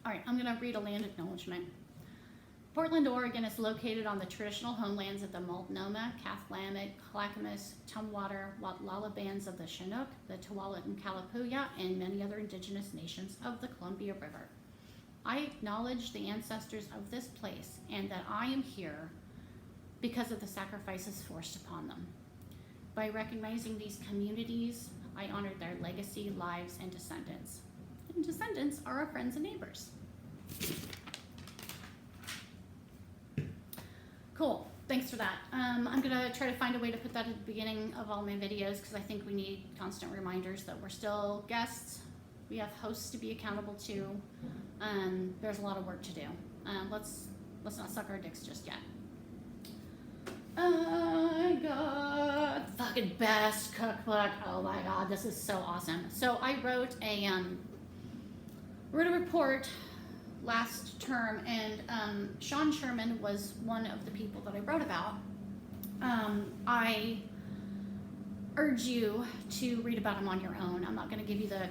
All right, I'm going to read a land acknowledgement. Portland, Oregon is located on the traditional homelands of the Multnomah, Cathlamet, Clackamas, Tumwater, Watlala bands of the Chinook, the Tualatin and Kalapuya, and many other indigenous nations of the Columbia River. I acknowledge the ancestors of this place and that I am here because of the sacrifices forced upon them. By recognizing these communities, I honor their legacy, lives, and descendants. And descendants are our friends and neighbors. Cool, thanks for that. I'm gonna try to find a way to put that at the beginning of all my videos because I think we need constant reminders that we're still guests. We have hosts to be accountable to. There's a lot of work to do. Let's not suck our dicks just yet. I got the fucking best cookbook. Oh my god, this is so awesome. So I wrote a report last term, and Sean Sherman was one of the people that I wrote about. I urge you to read about him on your own. I'm not going to give you the,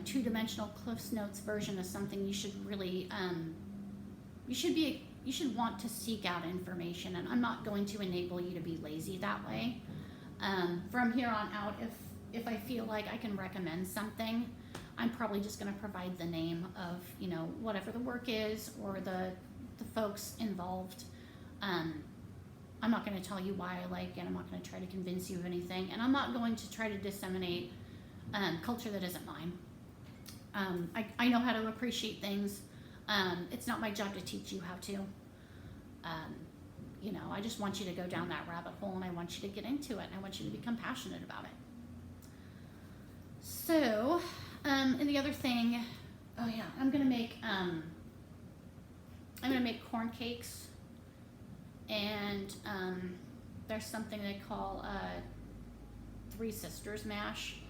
two-dimensional Cliff's Notes version of something. You should really, you should want to seek out information, and I'm not going to enable you to be lazy that way. From here on out, if I feel like I can recommend something, I'm probably just going to provide the name of, whatever the work is or the folks involved. I'm not going to tell you why I like it. I'm not going to try to convince you of anything. And I'm not going to try to disseminate culture that isn't mine. I know how to appreciate things. It's not my job to teach you how to. I just want you to go down that rabbit hole, and I want you to get into it, and I want you to become passionate about it. So, and the other thing, I'm gonna make corn cakes, and there's something they call Three Sisters mash.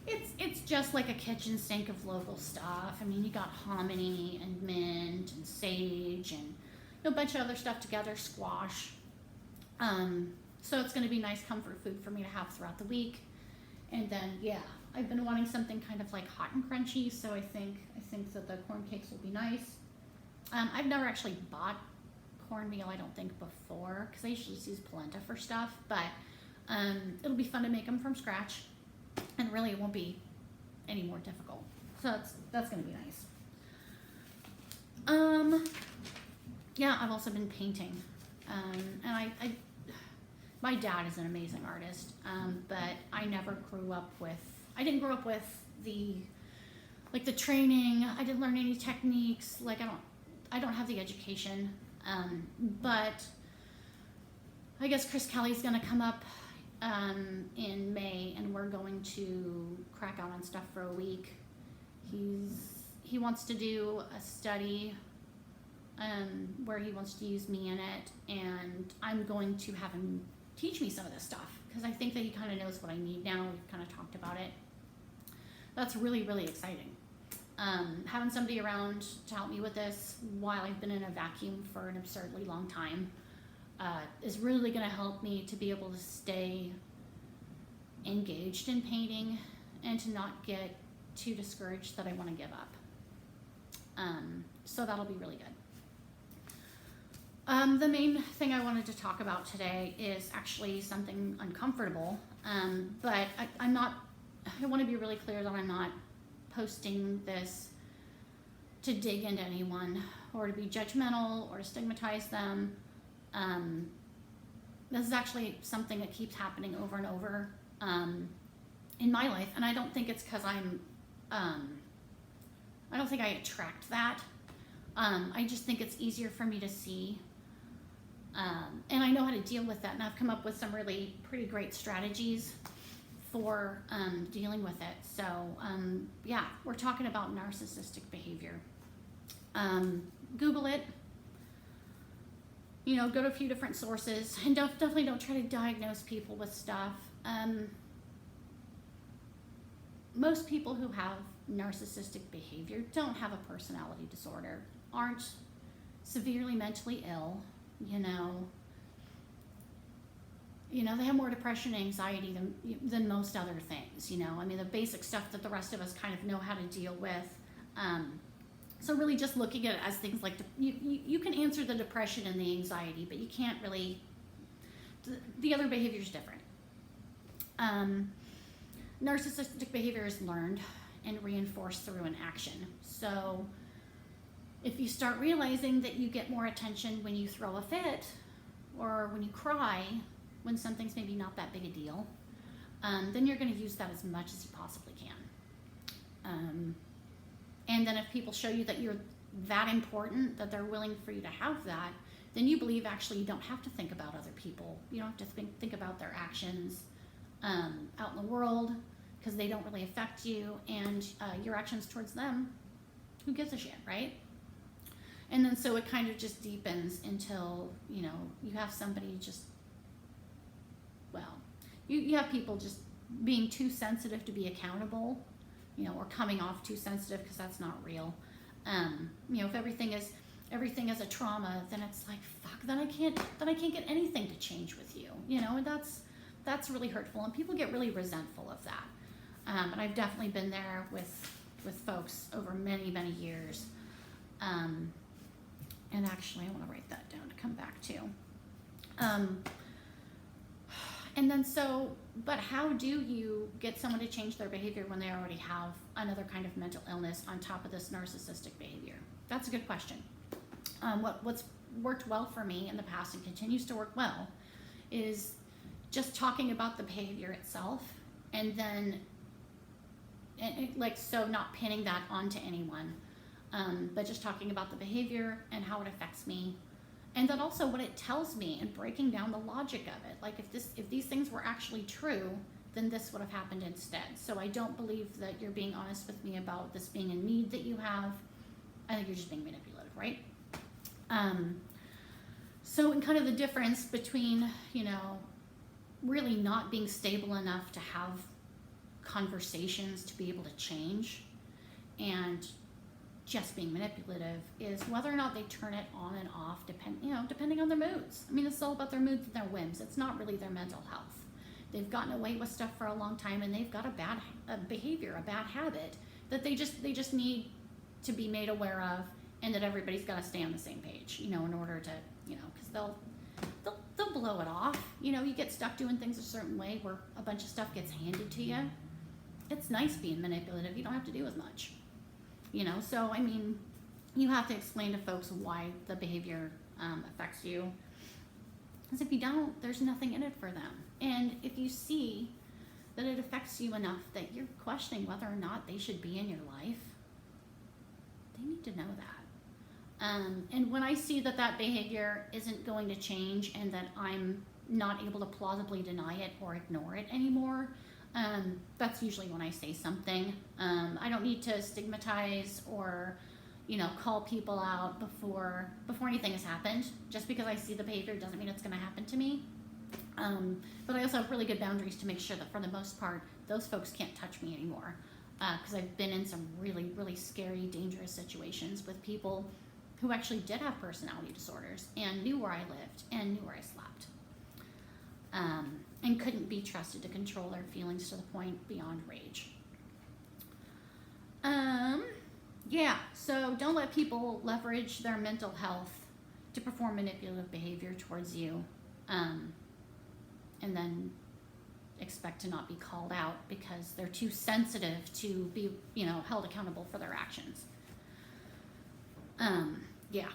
It's just like a kitchen sink of local stuff. I mean, you got hominy and mint and sage and a bunch of other stuff together, squash. So it's gonna be nice comfort food for me to have throughout the week. And then, I've been wanting something kind of like hot and crunchy, so I think that the corn cakes will be nice. I've never actually bought cornmeal, I don't think, before, because I usually just use polenta for stuff, but it'll be fun to make them from scratch, and really it won't be any more difficult. So that's going to be nice. I've also been painting, and my dad is an amazing artist, but I didn't grow up with the training. I didn't learn any techniques. I don't have the education, but I guess Chris Kelly's gonna come up in May, and we're going to crack out on stuff for a week. He wants to do a study where he wants to use me in it, and I'm going to have him teach me some of this stuff because I think that he kind of knows what I need now. We've kind of talked about it. That's really, really exciting. Having somebody around to help me with this while I've been in a vacuum for an absurdly long time is really going to help me to be able to stay engaged in painting and to not get too discouraged that I want to give up. So that'll be really good. The main thing I wanted to talk about today is actually something uncomfortable, but I want to be really clear that I'm not posting this to dig into anyone or to be judgmental or to stigmatize them. This is actually something that keeps happening over and over in my life, and I don't think it's because I don't think I attract that. I just think it's easier for me to see. And I know how to deal with that, and I've come up with some really pretty great strategies for dealing with it. So we're talking about narcissistic behavior. Google it, go to a few different sources, and definitely don't try to diagnose people with stuff. Most people who have narcissistic behavior don't have a personality disorder, aren't severely mentally ill. They have more depression and anxiety than most other things. I mean, the basic stuff that the rest of us kind of know how to deal with. So really just looking at it as things like, you can answer the depression and the anxiety, but you can't really, the other behavior is different. Narcissistic behavior is learned and reinforced through an action. So if you start realizing that you get more attention when you throw a fit or when you cry, when something's maybe not that big a deal, then you're going to use that as much as you possibly can. And then if people show you that you're that important, that they're willing for you to have that, then you believe actually you don't have to think about other people. You don't have to think about their actions out in the world, because they don't really affect you, and your actions towards them, who gives a shit, right? And then so it kind of just deepens until, you have somebody just, well, you have people just being too sensitive to be accountable, or coming off too sensitive because that's not real. If everything is a trauma, then it's like, fuck, then I can't get anything to change with you, and that's really hurtful, and people get really resentful of that. And I've definitely been there with folks over many, many years. And actually, I want to write that down to come back to. And then but how do you get someone to change their behavior when they already have another kind of mental illness on top of this narcissistic behavior? That's a good question. What's worked well for me in the past and continues to work well is just talking about the behavior itself, and then not pinning that onto anyone, but just talking about the behavior and how it affects me, and then also what it tells me, and breaking down the logic of it. Like if these things were actually true, then this would have happened instead. So I don't believe that you're being honest with me about this being a need that you have. I think you're just being manipulative, right? So in kind of the difference between, really not being stable enough to have conversations to be able to change, and just being manipulative, is whether or not they turn it on and off, depending on their moods. I mean, it's all about their moods and their whims. It's not really their mental health. They've gotten away with stuff for a long time, and they've got a bad behavior, a bad habit that they just need to be made aware of, and that everybody's got to stay on the same page, in order to, because they'll blow it off. You get stuck doing things a certain way where a bunch of stuff gets handed to you. It's nice being manipulative. You don't have to do as much. So I mean, you have to explain to folks why the behavior affects you. Because if you don't, there's nothing in it for them. And if you see that it affects you enough that you're questioning whether or not they should be in your life, they need to know that. And when I see that behavior isn't going to change, and that I'm not able to plausibly deny it or ignore it anymore, that's usually when I say something. I don't need to stigmatize or, call people out before anything has happened. Just because I see the behavior doesn't mean it's going to happen to me. But I also have really good boundaries to make sure that for the most part, those folks can't touch me anymore. Because I've been in some really, really scary, dangerous situations with people who actually did have personality disorders and knew where I lived and knew where I slept. And couldn't be trusted to control their feelings to the point beyond rage. So don't let people leverage their mental health to perform manipulative behavior towards you, and then expect to not be called out because they're too sensitive to be, held accountable for their actions.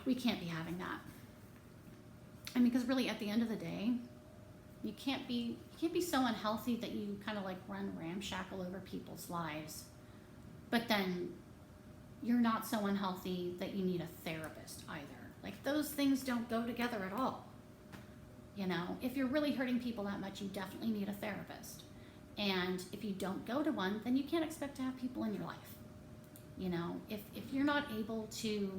We can't be having that. I mean, because really at the end of the day, you can't be so unhealthy that you kind of like run ramshackle over people's lives, but then you're not so unhealthy that you need a therapist either. Like, those things don't go together at all. If you're really hurting people that much, you definitely need a therapist. And if you don't go to one, then you can't expect to have people in your life. If you're not able to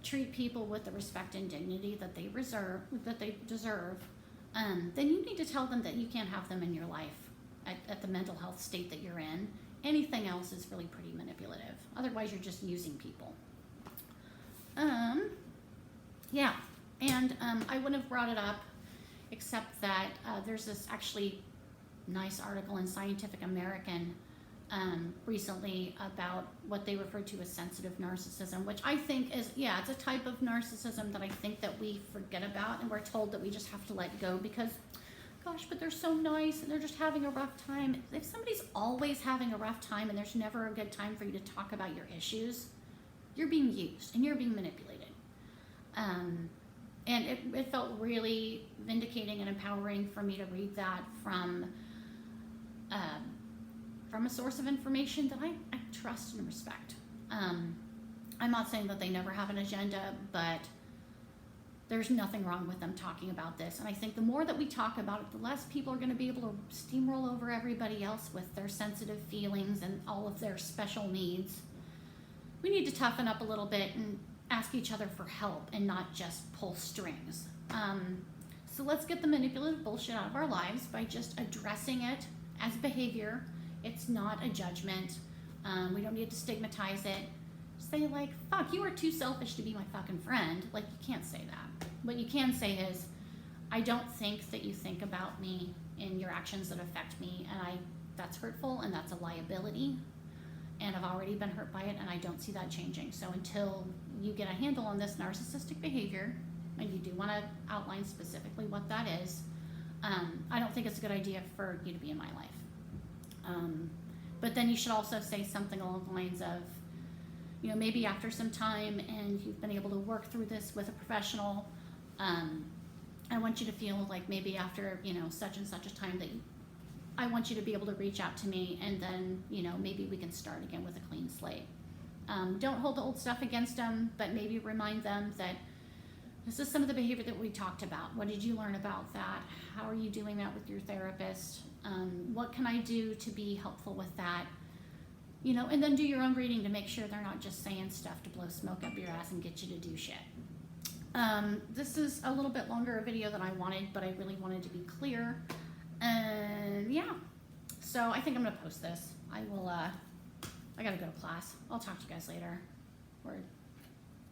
treat people with the respect and dignity that they deserve, then you need to tell them that you can't have them in your life at the mental health state that you're in. Anything else is really pretty manipulative. Otherwise, you're just using people. And I wouldn't have brought it up except that there's this actually nice article in Scientific American recently about what they refer to as sensitive narcissism, which I think is, yeah, it's a type of narcissism that I think that we forget about, and we're told that we just have to let go because, gosh, but they're so nice and they're just having a rough time. If somebody's always having a rough time and there's never a good time for you to talk about your issues, you're being used and you're being manipulated. And it felt really vindicating and empowering for me to read that from a source of information that I trust and respect. I'm not saying that they never have an agenda, but there's nothing wrong with them talking about this. And I think the more that we talk about it, the less people are going to be able to steamroll over everybody else with their sensitive feelings and all of their special needs. We need to toughen up a little bit and ask each other for help and not just pull strings. So let's get the manipulative bullshit out of our lives by just addressing it as behavior. It's not a judgment. We don't need to stigmatize it. Say like, fuck, you are too selfish to be my fucking friend. Like, you can't say that. What you can say is, I don't think that you think about me in your actions that affect me, and that's hurtful and that's a liability. And I've already been hurt by it, and I don't see that changing. So until you get a handle on this narcissistic behavior, and you do want to outline specifically what that is, I don't think it's a good idea for you to be in my life. But then you should also say something along the lines of, maybe after some time and you've been able to work through this with a professional, I want you to feel like maybe after, such and such a time that I want you to be able to reach out to me, and then, maybe we can start again with a clean slate. Don't hold the old stuff against them, but maybe remind them that this is some of the behavior that we talked about. What did you learn about that? How are you doing that with your therapist? What can I do to be helpful with that? And then do your own reading to make sure they're not just saying stuff to blow smoke up your ass and get you to do shit. This is a little bit longer a video than I wanted, but I really wanted to be clear. And yeah, so I think I'm gonna post this. I gotta go to class. I'll talk to you guys later. Word.